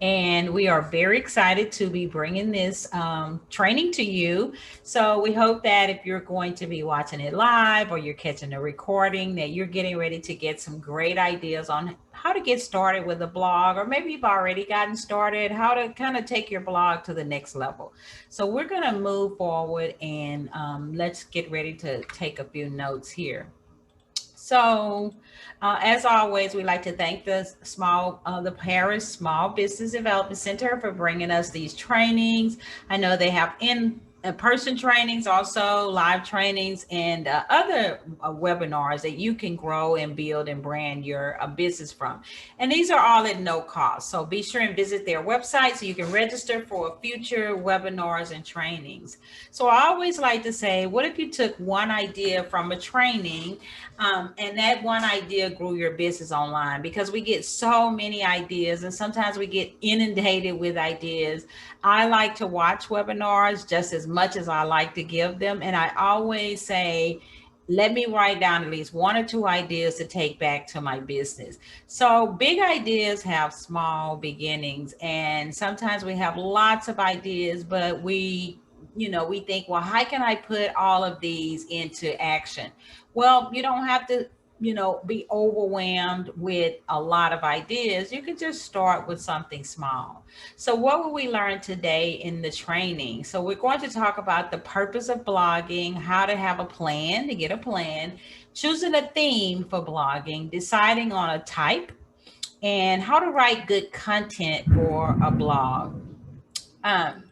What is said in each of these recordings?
and we are very excited to be bringing this training to you. So we hope that if you're going to be watching it live or you're catching a recording, that you're getting ready to get some great ideas on how to get started with a blog, or maybe you've already gotten started, how to kind of take your blog to the next level. So we're going to move forward, and let's get ready to take a few notes here. So, as always, we like to thank the Paris Small Business Development Center for bringing us these trainings. I know they have in-person trainings, also live trainings, and other webinars that you can grow and build and brand your business from. And these are all at no cost. So be sure and visit their website so you can register for future webinars and trainings. So I always like to say, what if you took one idea from a training, and that one idea grew your business online? Because we get so many ideas and sometimes we get inundated with ideas. I like to watch webinars just as much as I like to give them. And I always say, let me write down at least one or two ideas to take back to my business. So big ideas have small beginnings, and sometimes we have lots of ideas, but we think, well, how can I put all of these into action? Well, you don't have to, be overwhelmed with a lot of ideas. You can just start with something small. So, what will we learn today in the training? So, we're going to talk about the purpose of blogging, how to have a plan to get a plan, choosing a theme for blogging, deciding on a type, and how to write good content for a blog. Um,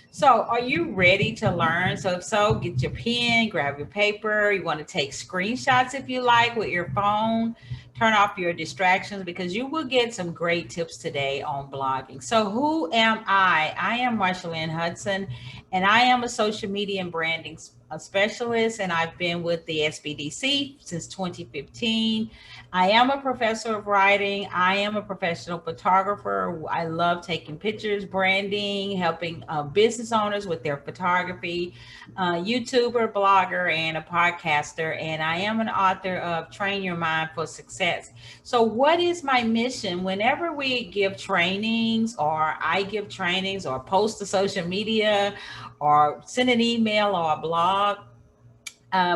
so, are you ready to learn? So, if so, get your pen, grab your paper. You want to take screenshots if you like with your phone. Turn off your distractions because you will get some great tips today on blogging. So, who am I? I am Marsha Hudson, and I am a social media and branding specialist, and I've been with the SBDC since 2015. I am a professor of writing. I am a professional photographer. I love taking pictures, branding, helping business owners with their photography, YouTuber, blogger, and a podcaster. And I am an author of Train Your Mind for Success. So, what is my mission? Whenever we give trainings, or I give trainings, or post to social media, or send an email or a blog,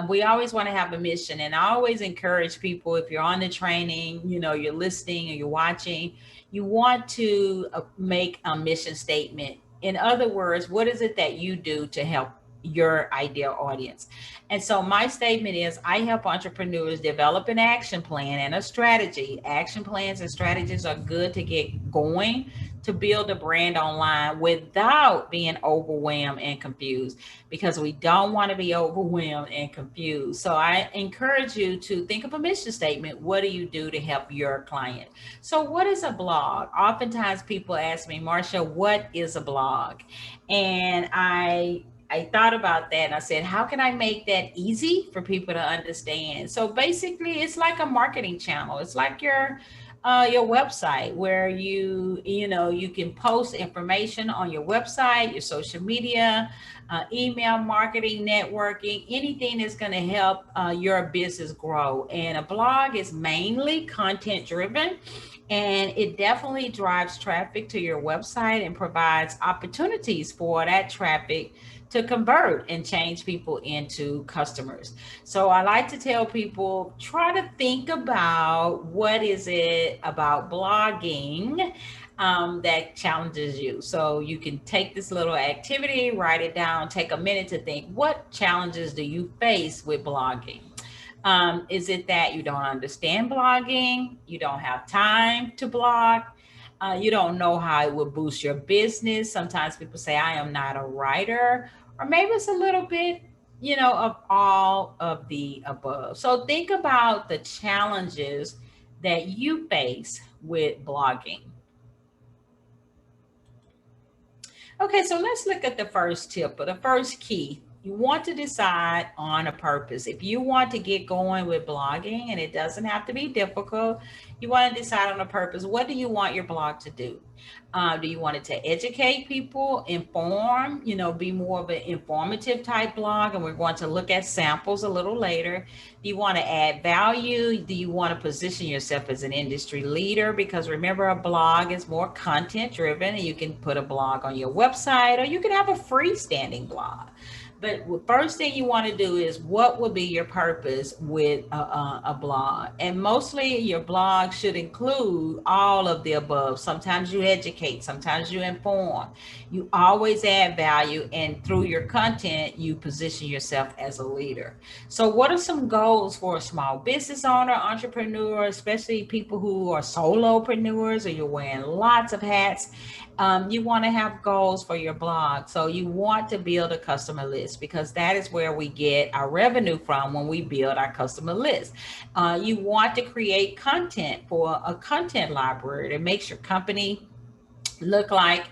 we always want to have a mission. And I always encourage people, if you're on the training, you're listening or you're watching, you want to make a mission statement. In other words, what is it that you do to help your ideal audience? And so my statement is, I help entrepreneurs develop an action plan and a strategy. Action plans and strategies are good to get going, to build a brand online without being overwhelmed and confused, because we don't want to be overwhelmed and confused. So I encourage you to think of a mission statement. What do you do to help your client? So, what is a blog? Oftentimes people ask me, Marsha, what is a blog? And I thought about that, and I said, how can I make that easy for people to understand? So basically, it's like a marketing channel. It's like your website, where you can post information on your website, your social media, email marketing, networking, anything that's going to help your business grow. And a blog is mainly content driven, and it definitely drives traffic to your website and provides opportunities for that traffic to convert and change people into customers. So I like to tell people, try to think about what is it about blogging that challenges you. So you can take this little activity, write it down, take a minute to think, what challenges do you face with blogging? Is it that you don't understand blogging? You don't have time to blog? You don't know how it will boost your business? Sometimes people say, I am not a writer. Or maybe it's a little bit, of all of the above. So think about the challenges that you face with blogging. Okay, so let's look at the first tip, or the first key. you want to decide on a purpose. If you want to get going with blogging, and it doesn't have to be difficult, you want to decide on a purpose. What do you want your blog to do? Do you want it to educate people, inform, be more of an informative type blog? And we're going to look at samples a little later. Do you want to add value? Do you want to position yourself as an industry leader? Because remember, a blog is more content driven, and you can put a blog on your website, or you can have a freestanding blog. But the first thing you want to do is, what would be your purpose with a blog? And mostly your blog should include all of the above. Sometimes you educate, sometimes you inform. You always add value, and through your content, you position yourself as a leader. So what are some goals for a small business owner, entrepreneur, especially people who are solopreneurs, or you're wearing lots of hats? You want to have goals for your blog. So you want to build a customer list, because that is where we get our revenue from when we build our customer list. You want to create content for a content library that makes your company look like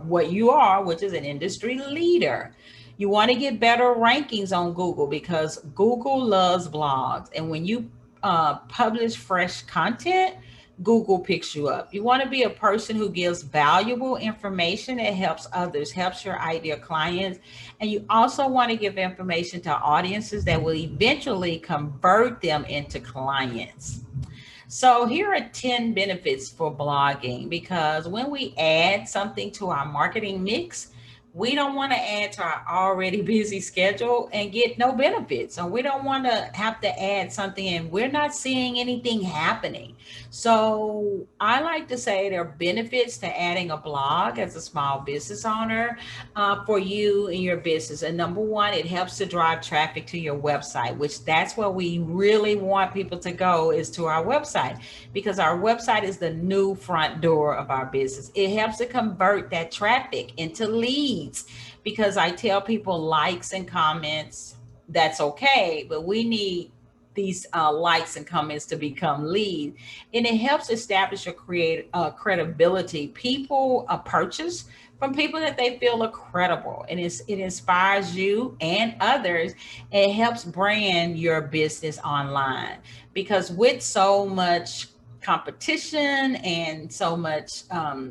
what you are, which is an industry leader. You want to get better rankings on Google, because Google loves blogs. And when you publish fresh content, Google picks you up. You want to be a person who gives valuable information that helps others, helps your ideal clients. And you also want to give information to audiences that will eventually convert them into clients. So here are 10 benefits for blogging, because when we add something to our marketing mix, we don't want to add to our already busy schedule and get no benefits. So we don't want to have to add something and we're not seeing anything happening. So I like to say there are benefits to adding a blog as a small business owner for you and your business. And number one, it helps to drive traffic to your website, which that's where we really want people to go, is to our website, because our website is the new front door of our business. It helps to convert that traffic into leads, because I tell people likes and comments, that's okay, but we need these likes and comments to become lead, and it helps establish your credibility. People purchase from people that they feel are credible, and it inspires you and others. It helps brand your business online, because with so much competition and so much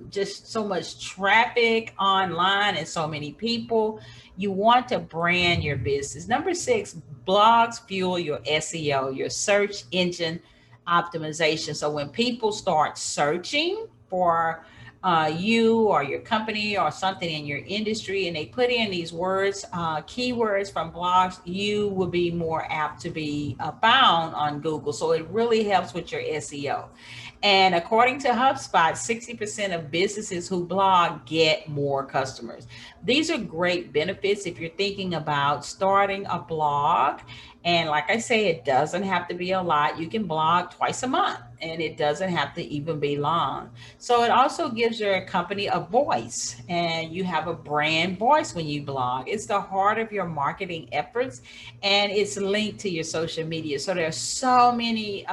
just so much traffic online and so many people, you want to brand your business. Number six, blogs fuel your SEO, your search engine optimization. So when people start searching for you or your company or something in your industry, and they put in these words, keywords from blogs, you will be more apt to be found on Google. So it really helps with your SEO. And according to HubSpot, 60% of businesses who blog get more customers. These are great benefits if you're thinking about starting a blog. And like I say, it doesn't have to be a lot. You can blog twice a month, and it doesn't have to even be long. So it also gives your company a voice, and you have a brand voice when you blog. It's the heart of your marketing efforts, and it's linked to your social media. So there's so many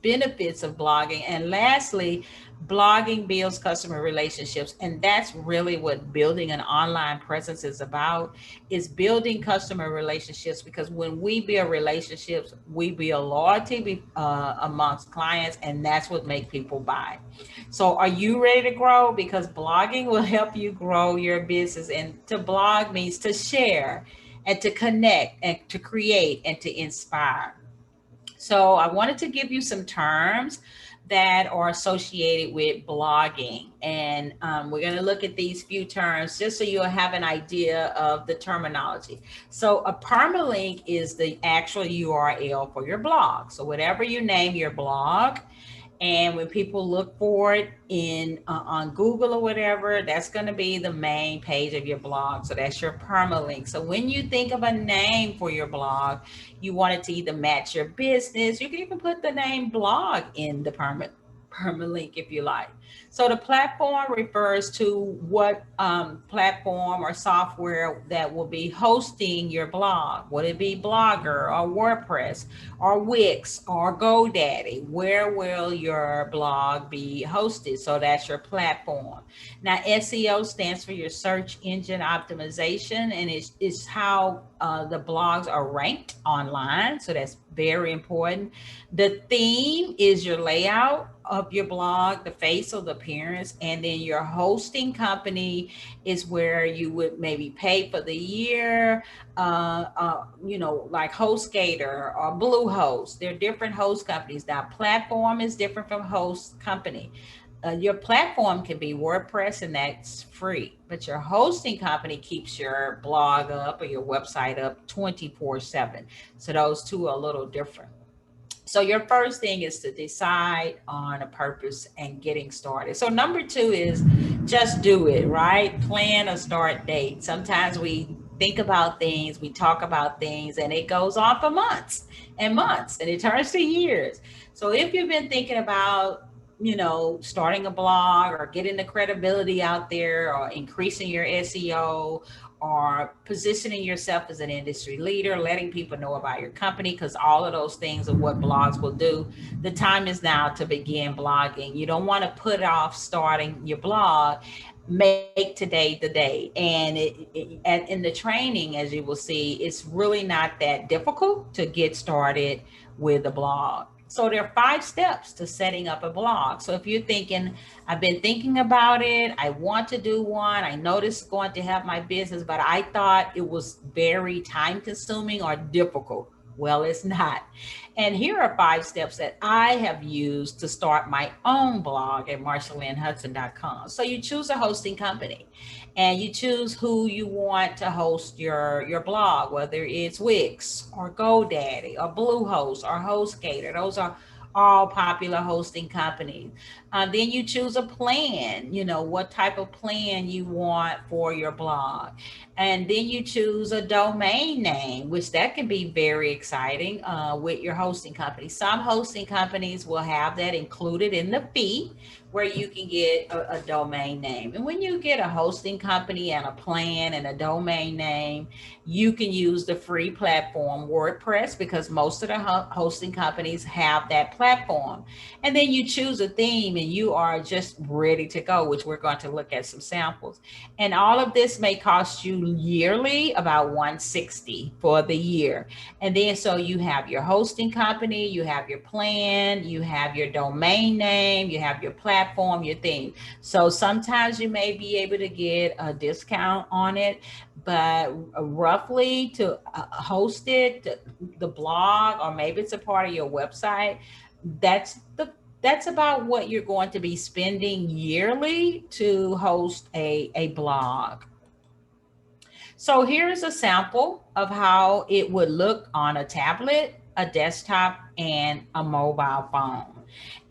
benefits of blogging. And lastly, blogging builds customer relationships, and that's really what building an online presence is about, is building customer relationships. Because when we build relationships, we build loyalty amongst clients, and that's what makes people buy. So are you ready to grow? Because blogging will help you grow your business. And to blog means to share and to connect and to create and to inspire. So I wanted to give you some terms that are associated with blogging. And we're going to look at these few terms just so you'll have an idea of the terminology. So a permalink is the actual URL for your blog. So whatever you name your blog, and when people look for it in on Google or whatever, that's going to be the main page of your blog. So that's your permalink. So when you think of a name for your blog, you want it to either match your business. You can even put the name blog in the permalink if you like. So the platform refers to what platform or software that will be hosting your blog. Would it be Blogger or WordPress or Wix or GoDaddy? Where will your blog be hosted? So that's your platform. Now, SEO stands for your search engine optimization, and it's how the blogs are ranked online. So that's very important. The theme is your layout of your blog, the face of the appearance, and then your hosting company is where you would maybe pay for the year, like HostGator or Bluehost. They're different host companies. Now, platform is different from host company. Your platform can be WordPress and that's free, but your hosting company keeps your blog up or your website up 24/7. So those two are a little different. So your first thing is to decide on a purpose and getting started. So number two is just do it, right? Plan a start date. Sometimes we think about things, we talk about things, and it goes on for months and months, and it turns to years. So if you've been thinking about, starting a blog or getting the credibility out there or increasing your SEO or positioning yourself as an industry leader, letting people know about your company, because all of those things are what blogs will do. The time is now to begin blogging. You don't want to put off starting your blog. Make today the day. And in the training, as you will see, it's really not that difficult to get started with a blog. So there are 5 steps to setting up a blog. So if you're thinking, I've been thinking about it, I want to do one, I know this is going to help my business, but I thought it was very time consuming or difficult. Well, it's not. And here are 5 steps that I have used to start my own blog at marshalynhudson.com. So you choose a hosting company and you choose who you want to host your blog, whether it's Wix or GoDaddy or Bluehost or HostGator. Those are all popular hosting companies. Then you choose a plan, what type of plan you want for your blog. And then you choose a domain name, which that can be very exciting with your hosting company. Some hosting companies will have that included in the fee where you can get a domain name. And when you get a hosting company and a plan and a domain name, you can use the free platform WordPress because most of the hosting companies have that platform. And then you choose a theme and you are just ready to go, which we're going to look at some samples. And all of this may cost you yearly about $160 for the year. And then so you have your hosting company, you have your plan, you have your domain name, you have your platform, your theme. So sometimes you may be able to get a discount on it, but roughly to host it, the blog, or maybe it's a part of your website, that's about what you're going to be spending yearly to host a blog. So here's a sample of how it would look on a tablet, a desktop, and a mobile phone.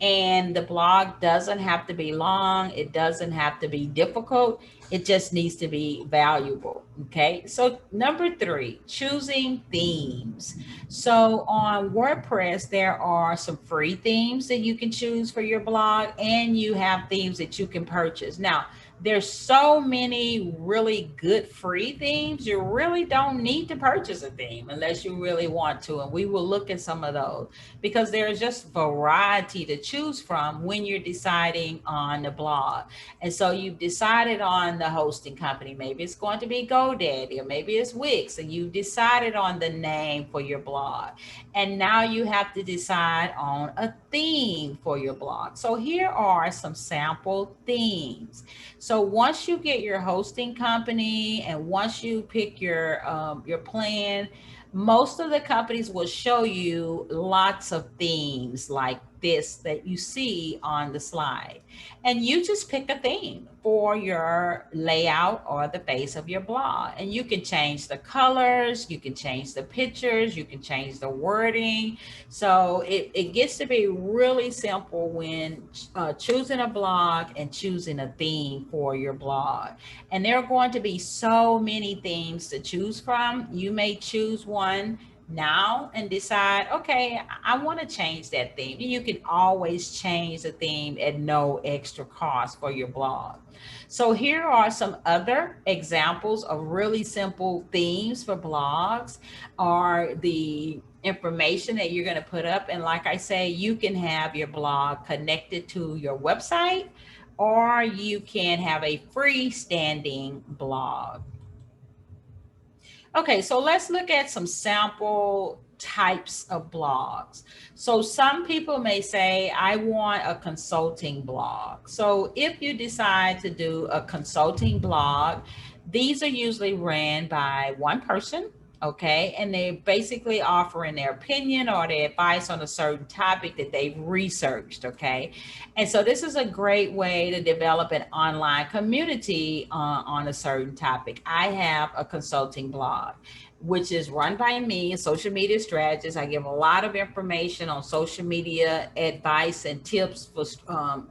And the blog doesn't have to be long. It doesn't have to be difficult. It just needs to be valuable. Okay. So number 3, choosing themes. So on WordPress, there are some free themes that you can choose for your blog, and you have themes that you can purchase. Now, there's so many really good free themes. You really don't need to purchase a theme unless you really want to. And we will look at some of those because there's just variety to choose from when you're deciding on the blog. And so you've decided on the hosting company. Maybe it's going to be GoDaddy or maybe it's Wix, and you've decided on the name for your blog. And now you have to decide on a theme for your blog. So here are some sample themes. So once you get your hosting company and once you pick your plan, most of the companies will show you lots of themes like this that you see on the slide. And you just pick a theme for your layout or the face of your blog. And you can change the colors, you can change the pictures, you can change the wording. So it gets to be really simple when choosing a blog and choosing a theme for your blog. And there are going to be so many themes to choose from. You may choose one now and decide, okay, I want to change that theme. You can always change the theme at no extra cost for your blog. So here are some other examples of really simple themes for blogs, or the information that you're going to put up. And like I say, you can have your blog connected to your website, or you can have a freestanding blog. Okay, so let's look at some sample types of blogs. So some people may say, I want a consulting blog. So if you decide to do a consulting blog, these are usually ran by one person, okay? And they're basically offering their opinion or their advice on a certain topic that they've researched, okay? And so this is a great way to develop an online community on a certain topic. I have a consulting blog, which is run by me, a social media strategist. I give a lot of information on social media advice and tips for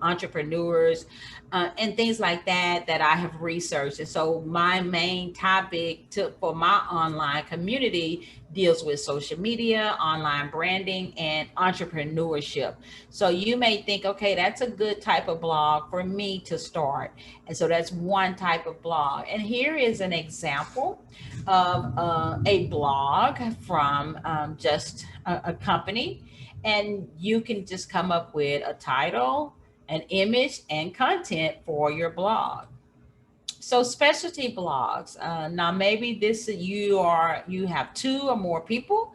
entrepreneurs and things like that that I have researched. And so my main topic for my online community deals with social media, online branding, and entrepreneurship. So you may think, okay, that's a good type of blog for me to start. And so that's one type of blog. And here is an example of a blog from just a company. And you can just come up with a title, an image, and content for your blog. So specialty blogs. Now maybe you have two or more people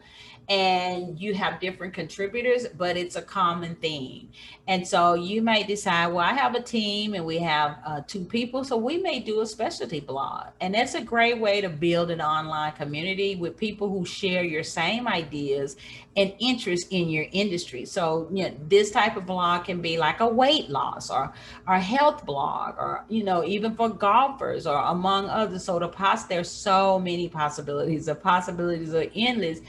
and you have different contributors, but it's a common theme. And so you may decide, well, I have a team and we have two people, so we may do a specialty blog. And that's a great way to build an online community with people who share your same ideas and interest in your industry. So, this type of blog can be like a weight loss or a health blog, or, even for golfers or among others. So there's so many possibilities. The possibilities are endless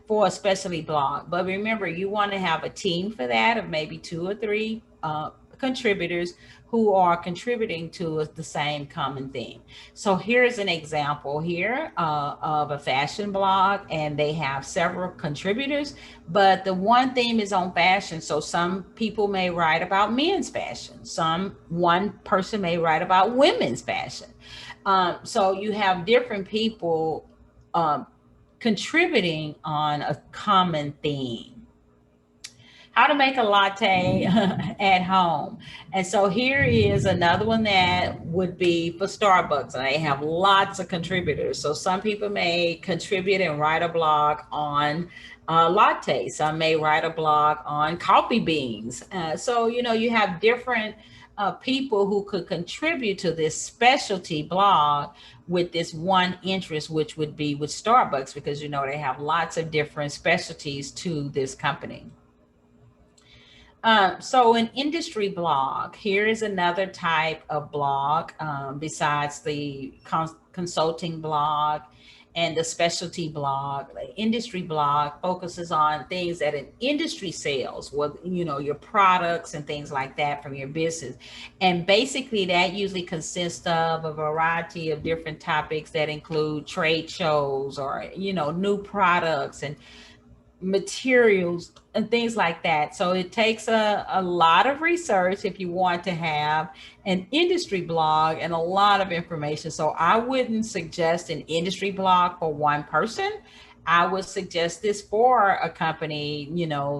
for a specialty blog. But remember, you want to have a team for that of maybe two or three contributors who are contributing to the same common theme. So here's an example here of a fashion blog, and they have several contributors, but the one theme is on fashion. So some people may write about men's fashion. One person may write about women's fashion. So you have different people contributing on a common theme. How to make a latte at home. And so here is another one that would be for Starbucks, and they have lots of contributors. So some people may contribute and write a blog on latte. Some may write a blog on coffee beans. So, you have different people who could contribute to this specialty blog with this one interest, which would be with Starbucks, because, they have lots of different specialties to this company. So an industry blog, here is another type of blog besides the consulting blog and the specialty blog. The industry blog focuses on things that an industry sells, your products and things like that from your business. And basically that usually consists of a variety of different topics that include trade shows or, new products and materials and things like that. So it takes a lot of research if you want to have an industry blog and a lot of information. So I wouldn't suggest an industry blog for one person. I would suggest this for a company,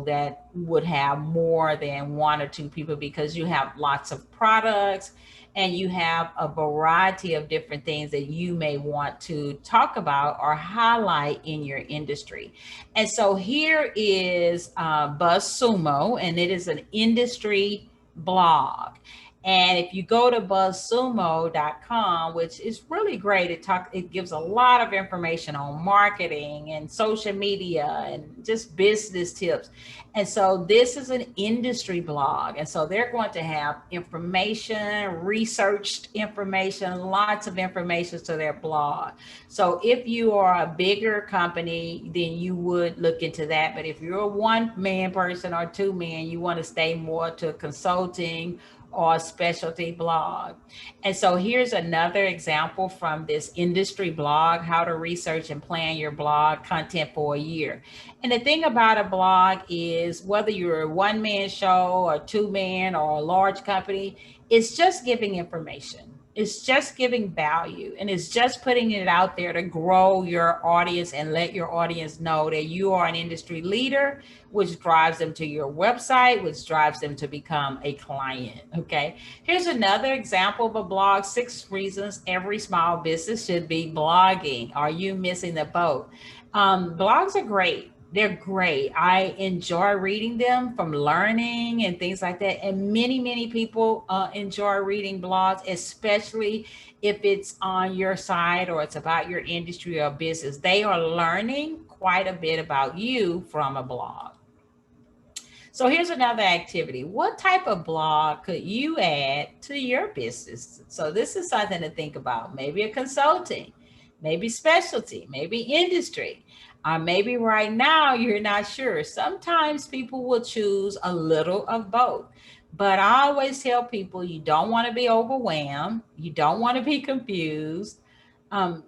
that would have more than one or two people, because you have lots of products and you have a variety of different things that you may want to talk about or highlight in your industry. And so here is BuzzSumo, and it is an industry blog. And if you go to buzzsumo.com, which is really great, it gives a lot of information on marketing and social media and just business tips. And so this is an industry blog. And so they're going to have information, researched information, lots of information to their blog. So if you are a bigger company, then you would look into that. But if you're a one-man person or two-man, you want to stay more to consulting or a specialty blog. And so here's another example from this industry blog, how to research and plan your blog content for a year. And the thing about a blog is whether you're a one-man show or two-man or a large company, it's just giving information. It's just giving value, and it's just putting it out there to grow your audience and let your audience know that you are an industry leader, which drives them to your website, which drives them to become a client. Okay. Here's another example of a blog: 6 reasons every small business should be blogging. Are you missing the boat? Blogs are great. They're great. I enjoy reading them, from learning and things like that. And many people enjoy reading blogs, especially if it's on your side or it's about your industry or business. They are learning quite a bit about you from a blog. So here's another activity. What type of blog could you add to your business? So this is something to think about. Maybe a consulting, maybe specialty, maybe industry. Maybe right now you're not sure. Sometimes people will choose a little of both. But I always tell people, you don't want to be overwhelmed. You don't want to be confused.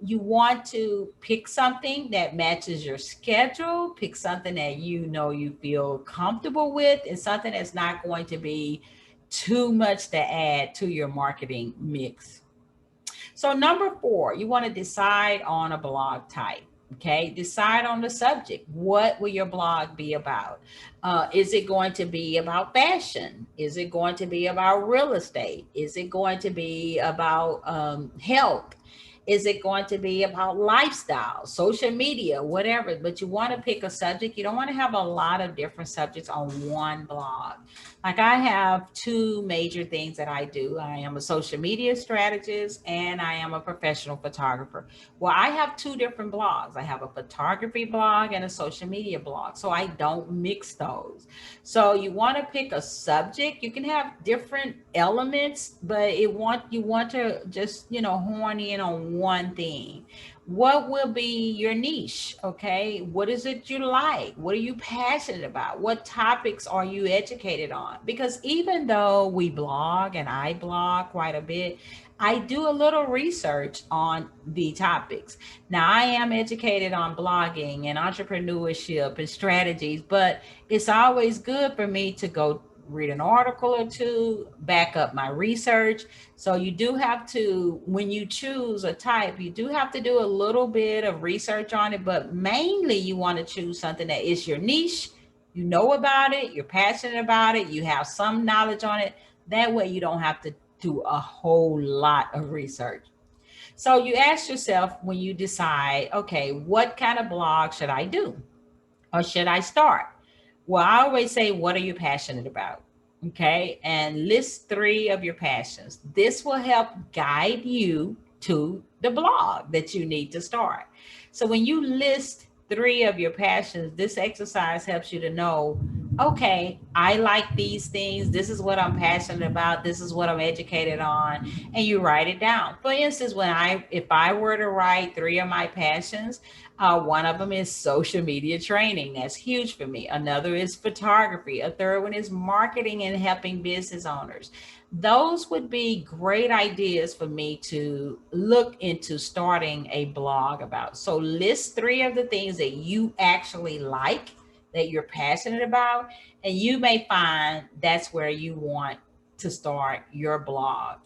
You want to pick something that matches your schedule, pick something that you know you feel comfortable with, and something that's not going to be too much to add to your marketing mix. So number 4, you want to decide on a blog type. Okay, decide on the subject. What will your blog be about? Is it going to be about fashion? Is it going to be about real estate? Is it going to be about health? Is it going to be about lifestyle, social media, whatever? But you want to pick a subject. You don't want to have a lot of different subjects on one blog. Like, I have 2 major things that I do. I am a social media strategist and I am a professional photographer. Well, I have 2 different blogs. I have a photography blog and a social media blog. So I don't mix those. So you want to pick a subject. You can have different elements, but you want to just, hone in on one thing. What will be your niche? Okay. What is it you like? What are you passionate about? What topics are you educated on? Because even though we blog and I blog quite a bit, I do a little research on the topics. Now, I am educated on blogging and entrepreneurship and strategies, but it's always good for me to go read an article or two, back up my research. So you do have to, when you choose a type, you do have to do a little bit of research on it, but mainly you want to choose something that is your niche. You know about it, you're passionate about it, you have some knowledge on it. That way you don't have to do a whole lot of research. So you ask yourself when you decide, okay, what kind of blog should I do? Or should I start? Well, I always say, what are you passionate about? Okay. And list 3 of your passions. This will help guide you to the blog that you need to start. So when you list 3 of your passions, this exercise helps you to know, okay, I like these things. This is what I'm passionate about. This is what I'm educated on. And you write it down. For instance, if I were to write 3 of my passions, one of them is social media training. That's huge for me. Another is photography. A third one is marketing and helping business owners. Those would be great ideas for me to look into starting a blog about. So list 3 of the things that you actually like, that you're passionate about, and you may find that's where you want to start your blog.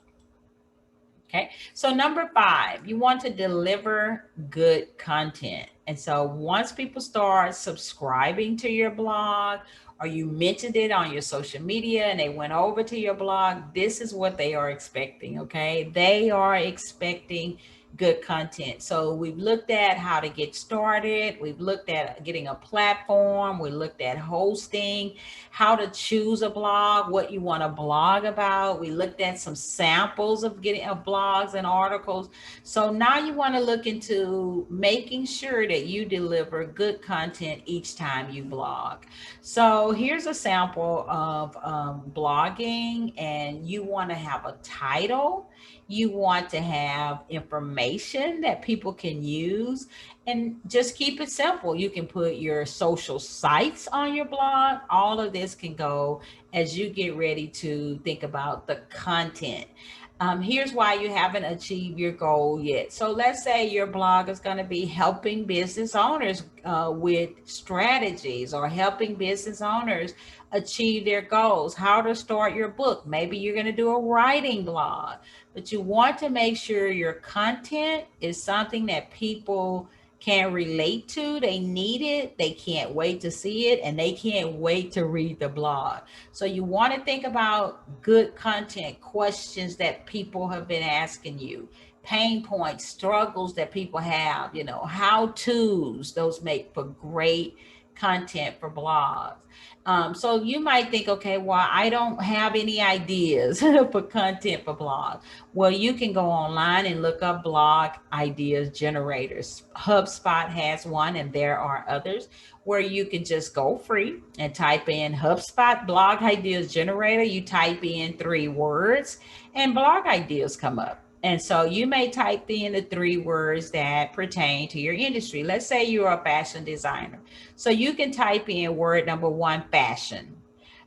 Okay. So number 5, you want to deliver good content. And so once people start subscribing to your blog, or you mentioned it on your social media and they went over to your blog, this is what they are expecting. Okay. They are expecting good content. So we've looked at how to get started. We've looked at getting a platform. We looked at hosting, how to choose a blog, what you want to blog about. We looked at some samples of blogs and articles. So now you want to look into making sure that you deliver good content each time you blog. So here's a sample of blogging, and you want to have a title. You want to have information that people can use, and just keep it simple. You can put your social sites on your blog. All of this can go as you get ready to think about the content. Here's why you haven't achieved your goal yet. So let's say your blog is going to be helping business owners with strategies, or helping business owners achieve their goals, how to start your book. Maybe you're going to do a writing blog, but you want to make sure your content is something that people can relate to. They need it. They can't wait to see it, and they can't wait to read the blog. So you want to think about good content, questions that people have been asking you, pain points, struggles that people have, how to's. Those make for great content for blogs. So you might think, okay, well, I don't have any ideas for content for blogs. Well, you can go online and look up blog ideas generators. HubSpot has one, and there are others where you can just go free and type in HubSpot blog ideas generator. You type in 3 words and blog ideas come up. And so you may type in the 3 words that pertain to your industry. Let's say you're a fashion designer. So you can type in word number 1, fashion.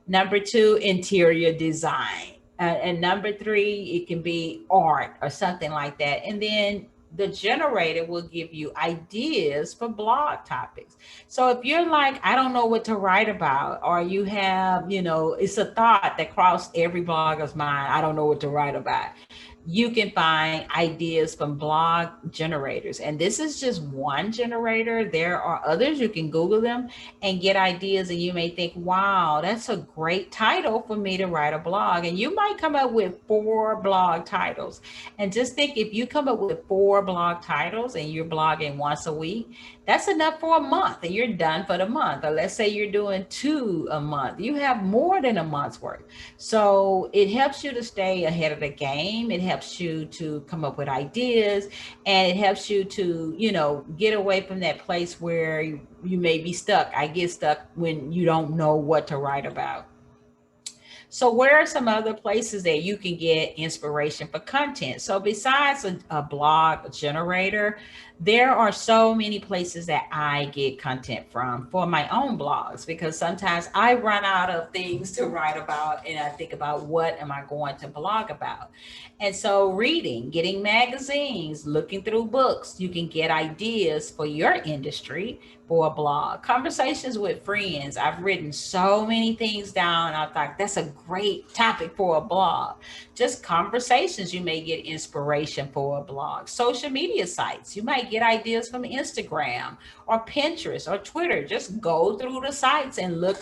Number 2, interior design. And number 3, it can be art or something like that. And then the generator will give you ideas for blog topics. So if you're like, I don't know what to write about, or you have, it's a thought that crossed every blogger's mind, I don't know what to write about, you can find ideas from blog generators. And this is just one generator. There are others. You can Google them and get ideas. And you may think, wow, that's a great title for me to write a blog. And you might come up with 4 blog titles. And just think, if you come up with 4 blog titles and you're blogging once a week, that's enough for a month, and you're done for the month. Or let's say you're doing 2 a month. You have more than a month's worth. So it helps you to stay ahead of the game. It helps you to come up with ideas, and it helps you to, get away from that place where you may be stuck. I get stuck when you don't know what to write about. So where are some other places that you can get inspiration for content? So besides a blog generator, there are so many places that I get content from for my own blogs, because sometimes I run out of things to write about, and I think about, what am I going to blog about? And so reading, getting magazines, looking through books, you can get ideas for your industry for a blog. Conversations with friends. I've written so many things down. I thought that's a great topic for a blog. Just conversations, you may get inspiration for a blog. Social media sites, you might get ideas from Instagram or Pinterest or Twitter. Just go through the sites and look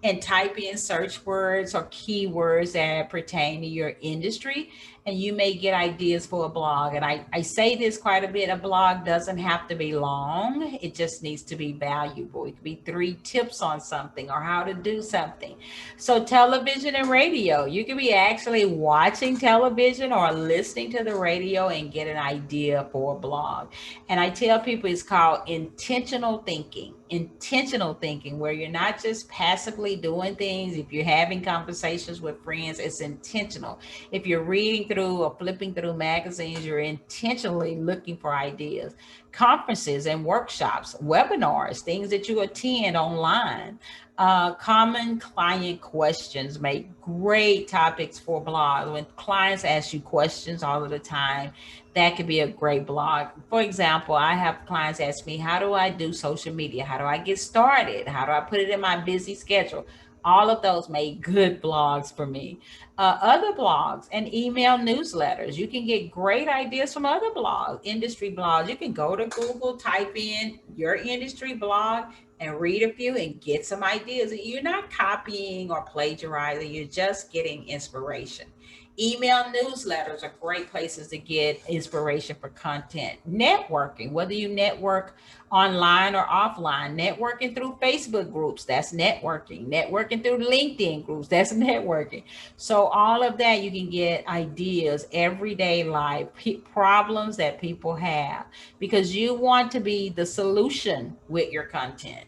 and type in search words or keywords that pertain to your industry, and you may get ideas for a blog. And I say this quite a bit, a blog doesn't have to be long. It just needs to be valuable. It could be 3 tips on something or how to do something. So television and radio, you could be actually watching television or listening to the radio and get an idea for a blog. And I tell people it's called intentional thinking. Intentional thinking, where you're not just passively doing things. If you're having conversations with friends, it's intentional. If you're reading through or flipping through magazines, you're intentionally looking for ideas. Conferences and workshops, webinars, things that you attend online. Common client questions make great topics for blogs. When clients ask you questions all of the time, that could be a great blog. For example, I have clients ask me, how do I do social media? How do I get started? How do I put it in my busy schedule? All of those make good blogs for me. Other blogs and email newsletters. You can get great ideas from other blogs, industry blogs. You can go to Google, type in your industry blog, and read a few and get some ideas. You're not copying or plagiarizing, you're just getting inspiration. Email newsletters are great places to get inspiration for content. Networking, whether you network online or offline, networking through Facebook groups, that's networking. Networking through LinkedIn groups, that's networking. So all of that, you can get ideas, everyday life, problems that people have, because you want to be the solution with your content.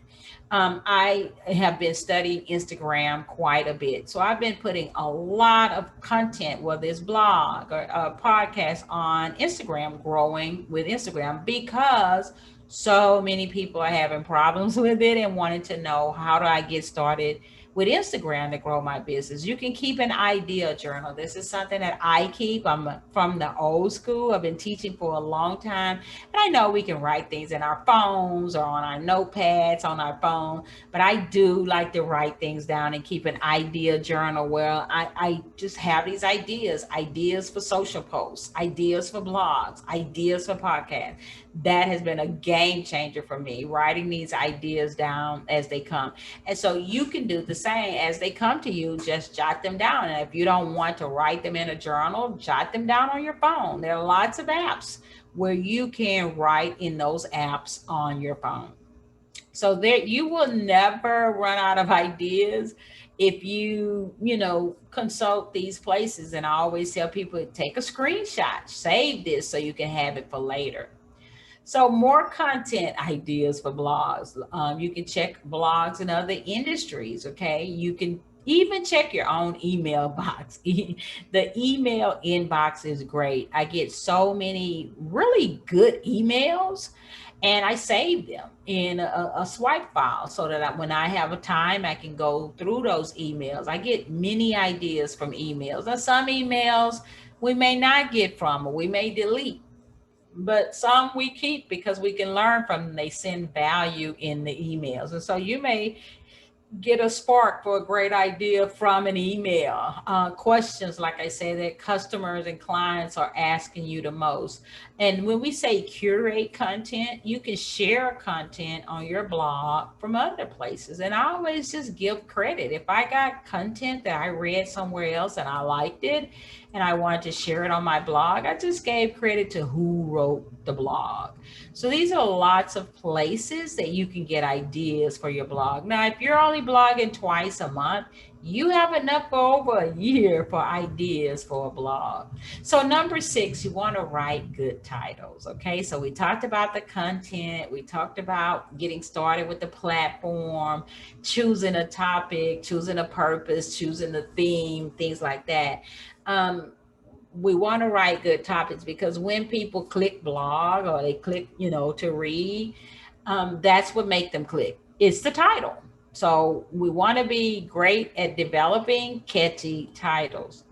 I have been studying Instagram quite a bit. So I've been putting a lot of content, whether it's blog or a podcast on Instagram, growing with Instagram because so many people are having problems with it and wanting to know, how do I get started with Instagram to grow my business? You can keep an idea journal. This is something that I keep. I'm from the old school. I've been teaching for a long time. And I know we can write things in our phones or on our notepads on our phone, but I do like to write things down and keep an idea journal where I just have these ideas for social posts, ideas for blogs, ideas for podcasts. That has been a game changer for me, writing these ideas down as they come. And so you can do the same as they come to you, just jot them down. And if you don't want to write them in a journal, jot them down on your phone. There are lots of apps where you can write in those apps on your phone. So there, you will never run out of ideas if you consult these places. And I always tell people, take a screenshot, save this so you can have it for later. So more content ideas for blogs. You can check blogs in other industries. Okay, you can even check your own email box. The email inbox is great. I get so many really good emails, and I save them in a swipe file so that when I have a time, I can go through those emails. I get many ideas from emails. Now, some emails we may not get from, or we may delete, but some we keep because we can learn from them. They send value in the emails. And so you may get a spark for a great idea from an email. Questions, like I say, that customers and clients are asking you the most. And when we say curate content, you can share content on your blog from other places. And I always just give credit. If I got content that I read somewhere else and I liked it and I wanted to share it on my blog, I just gave credit to who wrote the blog. So these are lots of places that you can get ideas for your blog. Now, if you're only blogging twice a month, you have enough for over a year for ideas for a blog. So number 6, you want to write good titles. Okay, so we talked about the content, we talked about getting started with the platform, choosing a topic, choosing a purpose, choosing the theme, things like that. Um, we want to write good topics because when people click blog or they click, to read, that's what make them click. It's the title. So we want to be great at developing catchy titles.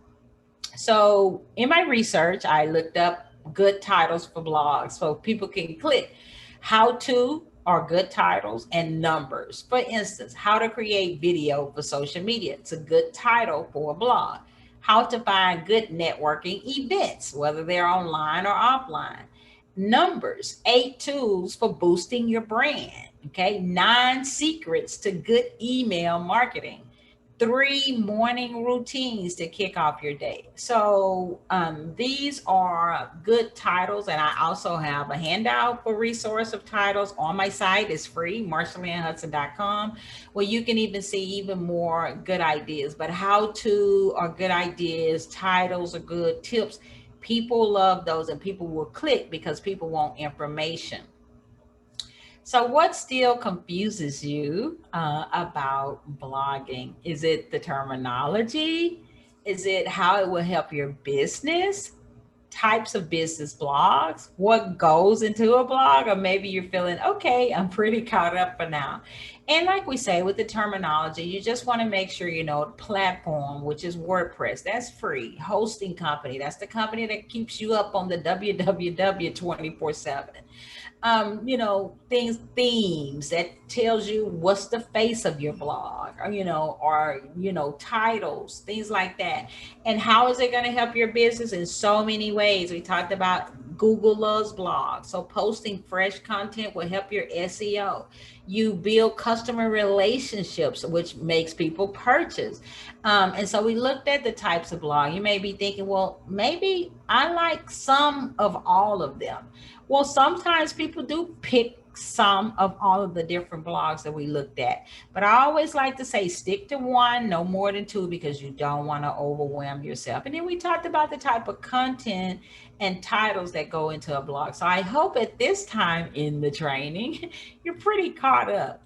So in my research, I looked up good titles for blogs so people can click. How to are good titles, and numbers. For instance, how to create video for social media. It's a good title for a blog. How to find good networking events, whether they're online or offline. Numbers, 8 tools for boosting your brand. Okay, 9 secrets to good email marketing. 3 morning routines to kick off your day. So these are good titles, and I also have a handout for resource of titles on my site. It's free, marshalandhudson.com, where you can even see even more good ideas. But how to are good ideas, titles are good tips. People love those, and people will click because people want information. So, what still confuses you about blogging? Is it the terminology? Is it how it will help your business? Types of business blogs? What goes into a blog? Or maybe you're feeling, okay, I'm pretty caught up for now. And like we say with the terminology, you just want to make sure you know the platform, which is WordPress. That's free. Hosting company. That's the company that keeps you up on the www 24/7. Things, themes that tells you what's the face of your blog, or titles, things like that. And how is it going to help your business? In so many ways. We talked about Google loves blogs, so posting fresh content will help your SEO. You build customer relationships, which makes people purchase. And so we looked at the types of blog. You may be thinking, well, maybe I like some of all of them. Well, sometimes people do pick some of all of the different blogs that we looked at. But I always like to say stick to one, no more than two, because you don't want to overwhelm yourself. And then we talked about the type of content and titles that go into a blog. So I hope at this time in the training, you're pretty caught up.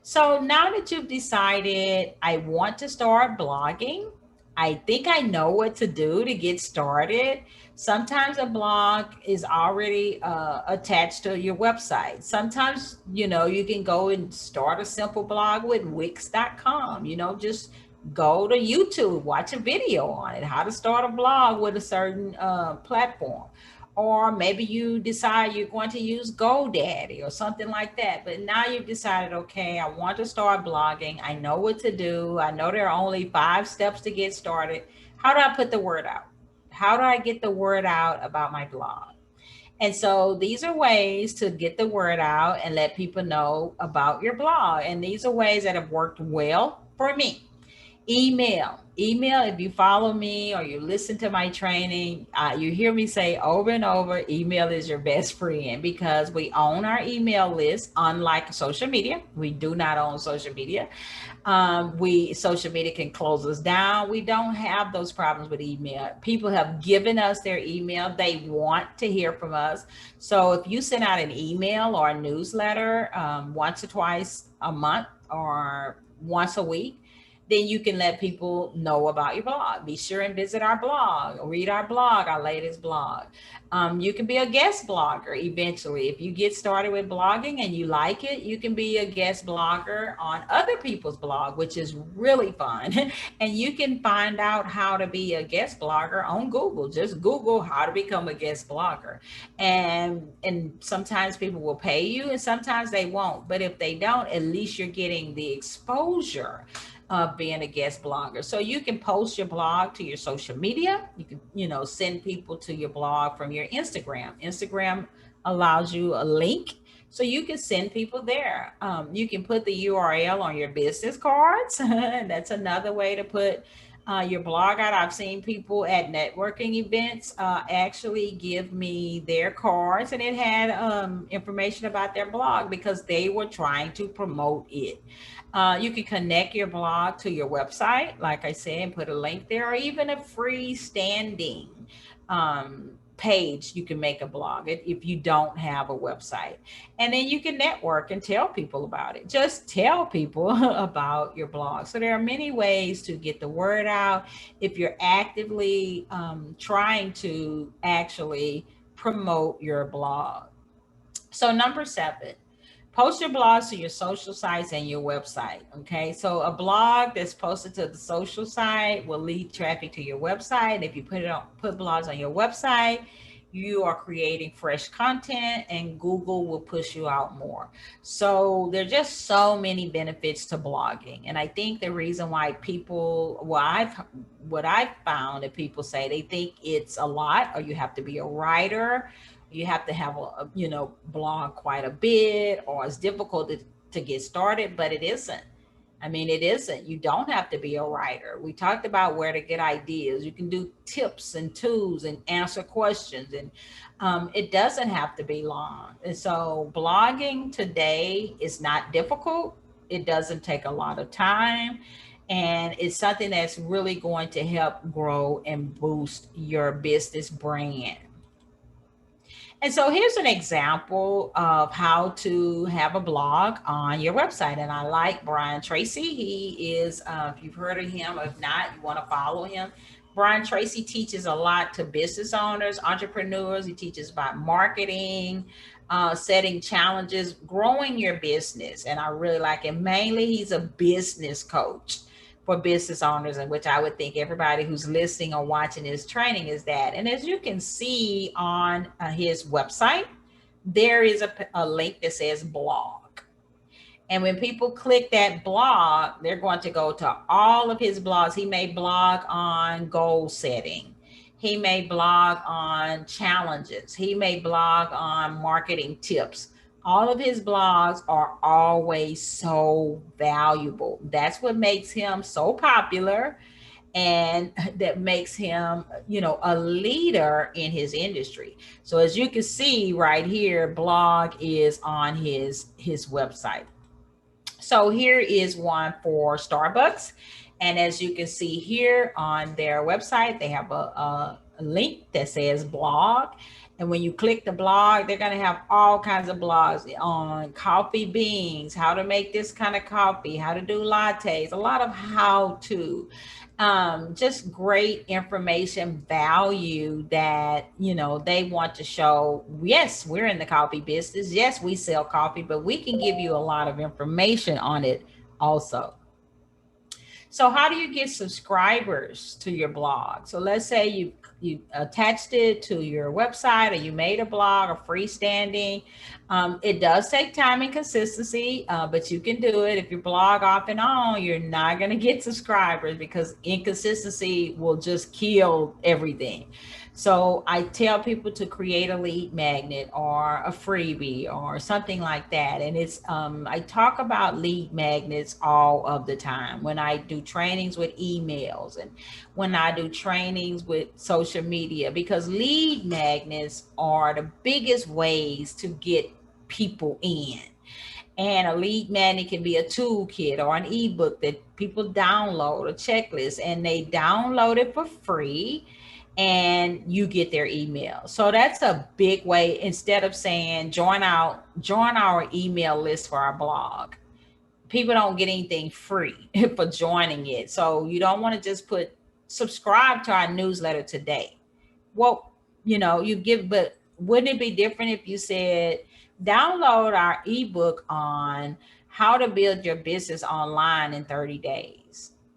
So now that you've decided I want to start blogging, I think I know what to do to get started. Sometimes a blog is already attached to your website. Sometimes, you can go and start a simple blog with Wix.com. Just go to YouTube, watch a video on it, how to start a blog with a certain platform. Or maybe you decide you're going to use GoDaddy or something like that. But now you've decided, okay, I want to start blogging. I know what to do. I know there are only 5 steps to get started. How do I put the word out? How do I get the word out about my blog? And so these are ways to get the word out and let people know about your blog. And these are ways that have worked well for me. Email. If you follow me or you listen to my training, you hear me say over and over, email is your best friend, because we own our email list. Unlike social media, we do not own social media. We social media can close us down. We don't have those problems with email. People have given us their email. They want to hear from us. So if you send out an email or a newsletter once or twice a month or once a week, then you can let people know about your blog. Be sure and visit our blog, read our blog, our latest blog. You can be a guest blogger eventually. If you get started with blogging and you like it, you can be a guest blogger on other people's blog, which is really fun. And you can find out how to be a guest blogger on Google. Just Google how to become a guest blogger. And sometimes people will pay you and sometimes they won't. But if they don't, at least you're getting the exposure of being a guest blogger. So you can post your blog to your social media. You can, send people to your blog from your Instagram. Instagram allows you a link, so you can send people there. You can put the URL on your business cards. That's another way to put your blog out. I've seen people at networking events actually give me their cards, and it had information about their blog because they were trying to promote it. You can connect your blog to your website, like I said, and put a link there, or even a freestanding page. You can make a blog if you don't have a website. And then you can network and tell people about it. Just tell people about your blog. So there are many ways to get the word out if you're actively trying to actually promote your blog. So number 7, post your blogs to your social sites and your website. Okay. So a blog that's posted to the social site will lead traffic to your website. If you put blogs on your website, you are creating fresh content and Google will push you out more. So there's just so many benefits to blogging. And I think the reason why what I've found that people say they think it's a lot, or you have to be a writer, you have to have blog quite a bit, or it's difficult to get started, but it isn't. I mean, it isn't. You don't have to be a writer. We talked about where to get ideas. You can do tips and tools and answer questions, and it doesn't have to be long. And so blogging today is not difficult. It doesn't take a lot of time. And it's something that's really going to help grow and boost your business brand. And so here's an example of how to have a blog on your website. And I like Brian Tracy. He is, if you've heard of him, if not, you want to follow him. Brian Tracy teaches a lot to business owners, entrepreneurs. He teaches about marketing, setting challenges, growing your business. And I really like him. Mainly, he's a business coach for business owners, in which I would think everybody who's listening or watching his training is that. And as you can see on his website, there is a link that says blog. And when people click that blog, they're going to go to all of his blogs. He may blog on goal setting. He may blog on challenges. He may blog on marketing tips. All of his blogs are always so valuable. That's what makes him so popular, and that makes him, a leader in his industry. So as you can see right here, blog is on his website. So here is one for Starbucks. And as you can see here on their website, they have a link that says blog. And when you click the blog, they're going to have all kinds of blogs on coffee beans, how to make this kind of coffee, how to do lattes, a lot of how to, just great information value that, they want to show. Yes, we're in the coffee business. Yes, we sell coffee, but we can give you a lot of information on it also. So how do you get subscribers to your blog? So let's say you attached it to your website, or you made a blog, a freestanding. It does take time and consistency, but you can do it. If you blog off and on, you're not going to get subscribers, because inconsistency will just kill everything. So I tell people to create a lead magnet or a freebie or something like that. And I talk about lead magnets all of the time when I do trainings with emails and when I do trainings with social media, because lead magnets are the biggest ways to get people in. And a lead magnet can be a toolkit or an ebook that people download, a checklist, and they download it for free, and you get their email. So that's a big way. Instead of saying join our email list for our blog, people don't get anything free for joining it. So you don't want to just put subscribe to our newsletter today. Well, you give, but wouldn't it be different if you said download our ebook on how to build your business online in 30 days?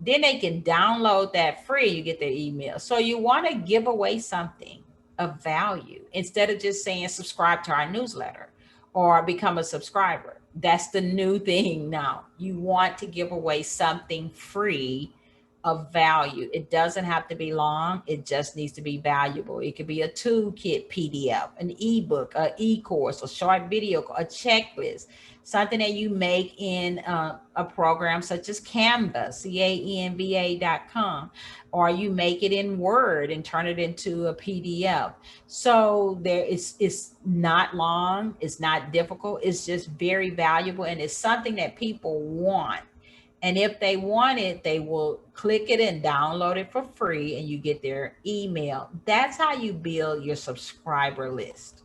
Then they can download that free. You get their email. So you want to give away something of value instead of just saying subscribe to our newsletter or become a subscriber. That's the new thing now. You want to give away something free of value. It doesn't have to be long. It just needs to be valuable. It could be a toolkit PDF, an ebook, an e-course, a short video, a checklist, something that you make in a program such as Canva, canva.com, or you make it in Word and turn it into a PDF. So it's not long, it's not difficult, it's just very valuable, and it's something that people want. And if they want it, they will click it and download it for free, and you get their email. That's how you build your subscriber list.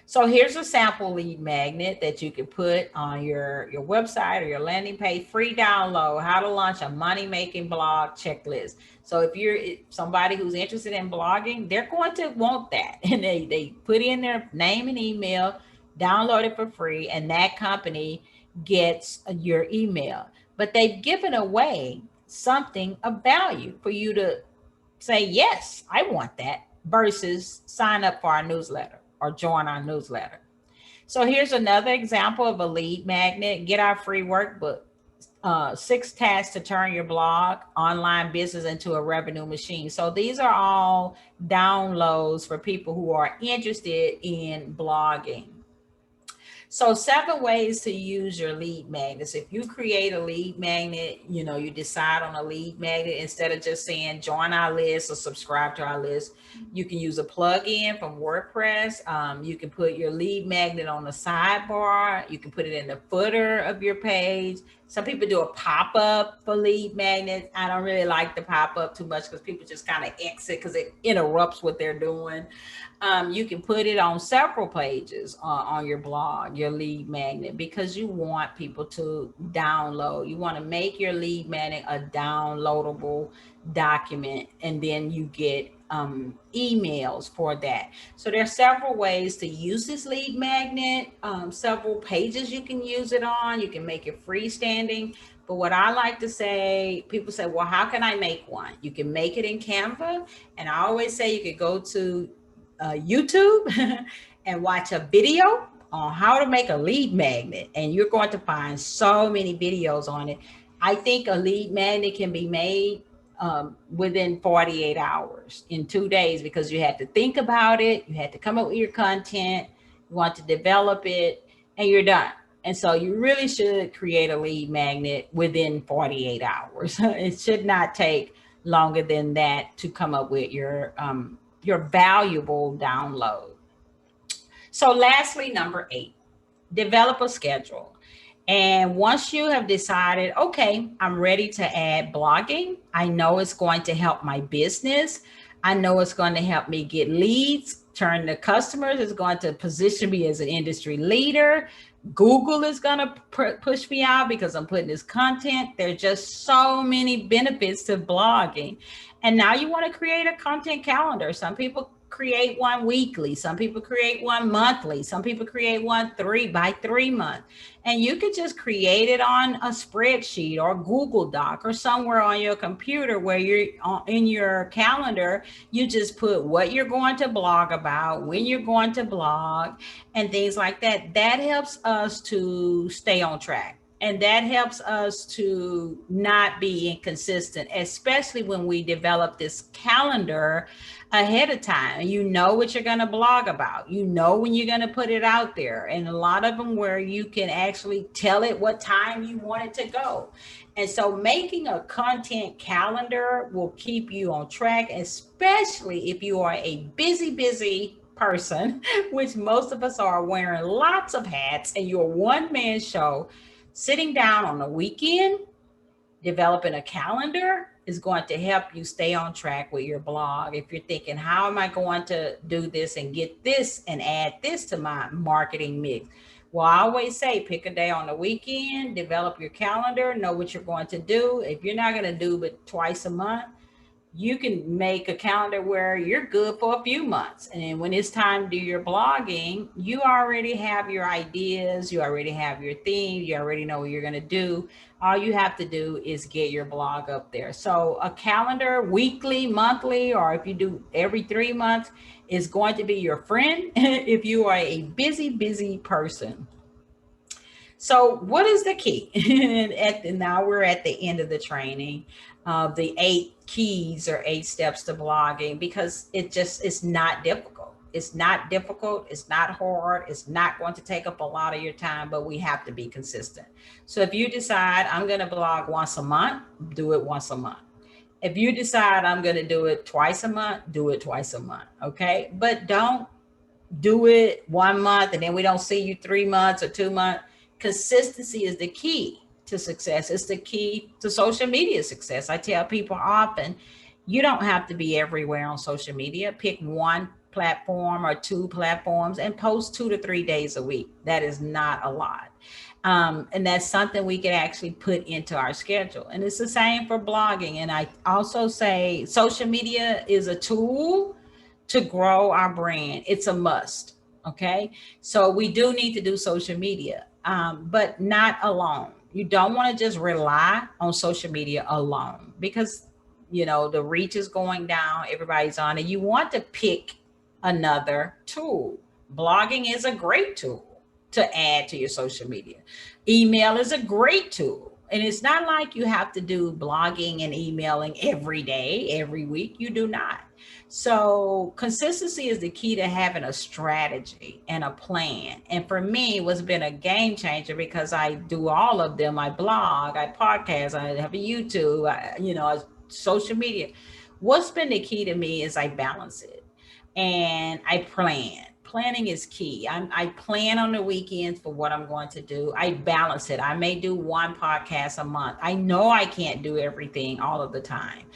So here's a sample lead magnet that you can put on your website or your landing page. Free download, how to launch a money-making blog checklist. So if you're somebody who's interested in blogging, they're going to want that. And they put in their name and email, download it for free, and that company gets your email. But they've given away something of value for you to say, yes, I want that, versus sign up for our newsletter or join our newsletter. So here's another example of a lead magnet. Get our free workbook, 6 tasks to turn your blog online business into a revenue machine. So these are all downloads for people who are interested in blogging. So 7 ways to use your lead magnets. If you create a lead magnet, you decide on a lead magnet, instead of just saying join our list or subscribe to our list, you can use a plugin from WordPress. You can put your lead magnet on the sidebar. You can put it in the footer of your page. Some people do a pop-up for lead magnets. I don't really like the pop-up too much because people just kind of exit because it interrupts what they're doing. You can put it on several pages on your blog, your lead magnet, because you want people to download. You want to make your lead magnet a downloadable document, and then you get emails for that. So there are several ways to use this lead magnet, several pages you can use it on. You can make it freestanding. But what I like to say, people say, well, how can I make one? You can make it in Canva. And I always say you could go to YouTube and watch a video on how to make a lead magnet, and you're going to find so many videos on it. I think a lead magnet can be made within 48 hours, in 2 days, because you had to think about it, you had to come up with your content, you want to develop it, and you're done. And so you really should create a lead magnet within 48 hours. It should not take longer than that to come up with your valuable download. So lastly, number 8, develop a schedule. And once you have decided, okay, I'm ready to add blogging, I know it's going to help my business, I know it's going to help me get leads, turn to customers. It's going to position me as an industry leader. Google is going to push me out because I'm putting this content. There's just so many benefits to blogging. And now you want to create a content calendar. Some people create one weekly. Some people create one monthly. Some people create one 3 by 3 month. And you could just create it on a spreadsheet or Google Doc or somewhere on your computer where you're in your calendar. You just put what you're going to blog about, when you're going to blog, and things like that. That helps us to stay on track. And that helps us to not be inconsistent, especially when we develop this calendar ahead of time. You know what you're going to blog about. You know when you're going to put it out there. And a lot of them where you can actually tell it what time you want it to go. And so making a content calendar will keep you on track, especially if you are a busy person, which most of us are, wearing lots of hats and you're a one-man show. Sitting down on the weekend, developing a calendar is going to help you stay on track with your blog. If you're thinking, how am I going to do this and get this and add this to my marketing mix? Well, I always say, pick a day on the weekend, develop your calendar, know what you're going to do. If you're not going to do but twice a month, you can make a calendar where you're good for a few months. And then when it's time to do your blogging, you already have your ideas, you already have your theme, you already know what you're going to do. All you have to do is get your blog up there. So a calendar, weekly, monthly, or if you do every 3 months, is going to be your friend if you are a busy person. So what is the key? Now we're at the end of the training of the 8 keys or 8 steps to blogging, because it's not difficult. It's not difficult. It's not hard. It's not going to take up a lot of your time, but we have to be consistent. So if you decide I'm going to blog once a month, do it once a month. If you decide I'm going to do it twice a month, do it twice a month. Okay. But don't do it 1 month and then we don't see you 3 months or 2 months. Consistency is the key to success. It's the key to social media success. I tell people often, you don't have to be everywhere on social media. Pick one platform or 2 platforms and post 2 to 3 days a week. That is not a lot. And that's something we can actually put into our schedule. And it's the same for blogging. And I also say social media is a tool to grow our brand. It's a must. Okay. So we do need to do social media, but not alone. You don't want to just rely on social media alone, because, the reach is going down. Everybody's on it. You want to pick another tool. Blogging is a great tool to add to your social media. Email is a great tool. And it's not like you have to do blogging and emailing every day, every week. You do not. So consistency is the key to having a strategy and a plan. And for me, what's been a game changer, because I do all of them. I blog, I podcast, I have a YouTube, social media. What's been the key to me is I balance it and I plan. Planning is key. I plan on the weekends for what I'm going to do. I balance it. I may do 1 podcast a month. I know I can't do everything all of the time.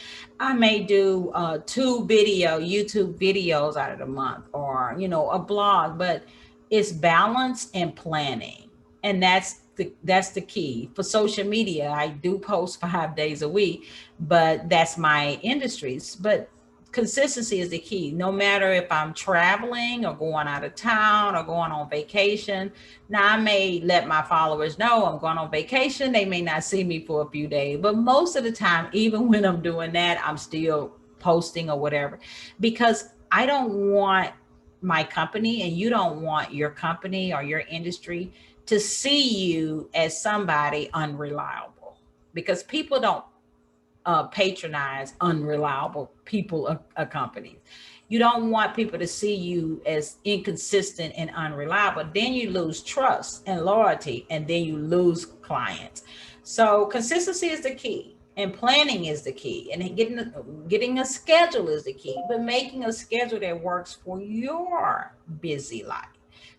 I may do 2 YouTube videos out of the month, or, a blog, but it's balance and planning. And that's the key. For social media, I do post 5 days a week, but that's my industries. But consistency is the key. No matter if I'm traveling or going out of town or going on vacation. Now, I may let my followers know I'm going on vacation. They may not see me for a few days, but most of the time, even when I'm doing that, I'm still posting or whatever, because I don't want my company, and you don't want your company or your industry to see you as somebody unreliable, because people don't patronize unreliable people or companies. You don't want people to see you as inconsistent and unreliable. Then you lose trust and loyalty, and then you lose clients. So consistency is the key, and planning is the key, and getting a schedule is the key, but making a schedule that works for your busy life.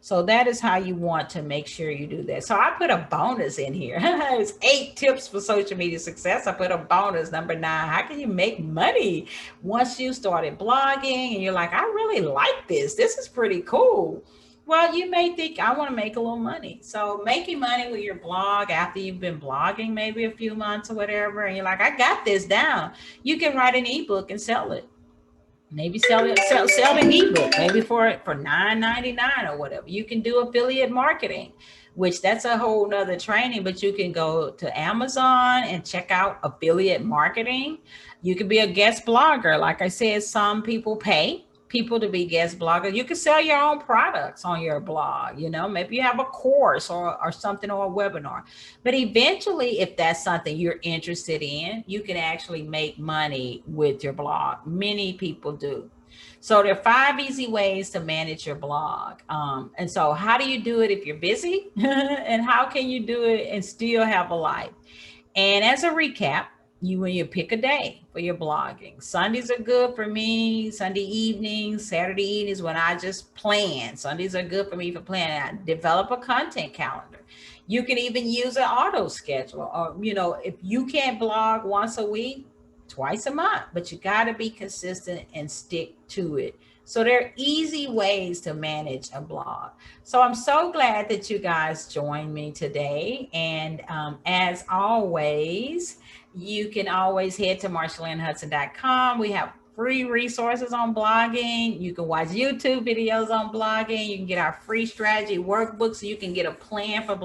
So that is how you want to make sure you do that. So I put a bonus in here. It's 8 tips for social media success. I put a bonus, number 9. How can you make money once you started blogging and you're like, I really like this. This is pretty cool. Well, you may think, I want to make a little money. So making money with your blog after you've been blogging maybe a few months or whatever, and you're like, I got this down. You can write an ebook and sell it. Maybe sell an ebook, maybe for $9.99 or whatever. You can do affiliate marketing, which that's a whole nother training, but you can go to Amazon and check out affiliate marketing. You can be a guest blogger. Like I said, some people pay people to be guest bloggers. You can sell your own products on your blog. Maybe you have a course or something, or a webinar. But eventually, if that's something you're interested in, you can actually make money with your blog. Many people do. So there are 5 easy ways to manage your blog. And so how do you do it if you're busy? And how can you do it and still have a life? And as a recap, when you pick a day for your blogging. Sundays are good for me. Sunday evenings, Saturday evenings, when I just plan. Sundays are good for me for planning. I develop a content calendar. You can even use an auto schedule, or if you can't blog once a week, twice a month, but you got to be consistent and stick to it. So there are easy ways to manage a blog. So I'm so glad that you guys joined me today. And as always, you can always head to marshalynhudson.com. We have free resources on blogging. You can watch YouTube videos on blogging. You can get our free strategy workbook so you can get a plan for